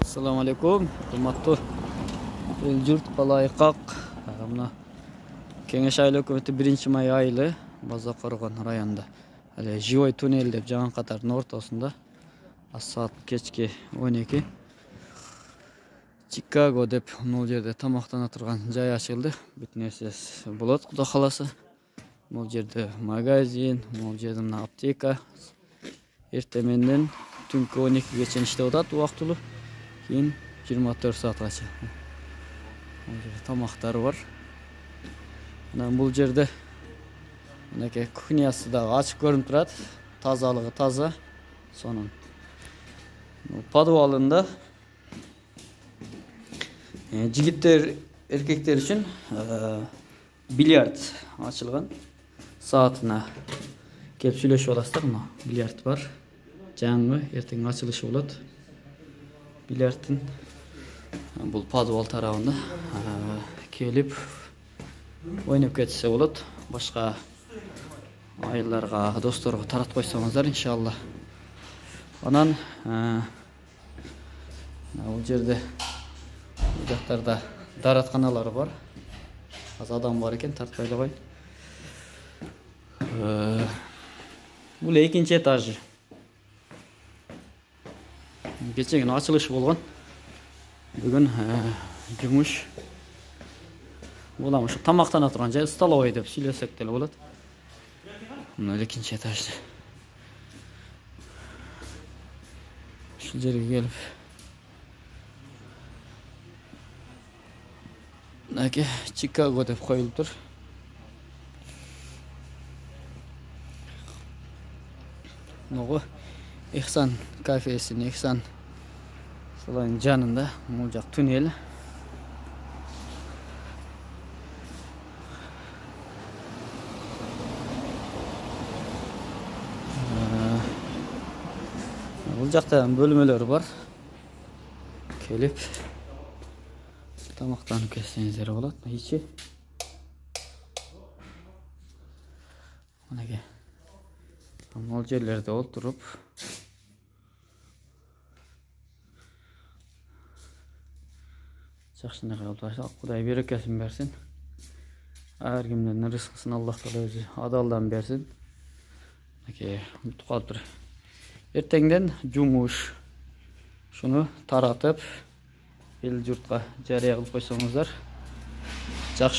Assalamu alaikum. Hurmatlı el-jurt Balayqaq. Mına Kengeş aylı hökümeti 1-may aylı Bazaqorgon rayonunda. Hale Живой туннель деп жаңа қатардың ортасында. Saat kechki 12. Chicago деп бұл жерде тамақтана тұрған жай ашылды. Bütün нәрсесі болады, Құда қаласа. Бұл жерде магазин, бұл жерде мына аптека. Ертеменнен түнгі 12-ге чейін іштеп жатады уақытылы. Кейін 24 саатқа чейін. Бұл жерде тамақтары бар. Бұл жерде мінекей кухнясы да ашық көрініп тұрады. Тазалығы таза. Соның подвалында жігіттер, еркектер үшін бильярд ашылған. Саатына келіп сөйлесіп аласыздар. Бильярд бар. Жаңы ертең açılışı болады. Бильярдтың бұл подвал тарауында келіп ойнап кетсе болады. Башқа айларға, достарға таратып қойсаңыздар, иншалла. Анан бұл жерде бұл жақтарда дәретханалары бар. Az адам бар екен, тартпайлы қойын. Бұл екінші этажы. Geçen gün açılışı болған. Бүгін жұмыс боламыз. Тамақтана тұрған жай столовый деп сөйлесек те болады. Мына екінші этажда. Şu жерге келіп. Мынакей Chicago деп қойылып тұр. Мынау Ихсан кафесінің Ихсан солайын жанында бұл жақ туннель. Бұл жақта бөлмелер бар. Келіп тамақтанып келсеңіздер болады. Ичи. Мынакей. Бұл жерлерде отырып жақшыны қалып ашақ. Құдай берекесін берсін. Әркімнен рызқысын Аллах Тағала өзі адалдан берсін. Қалып тұр. Ертеңден жұмыс шуны таратып ел жұртқа жария қылып қойсаңыздар.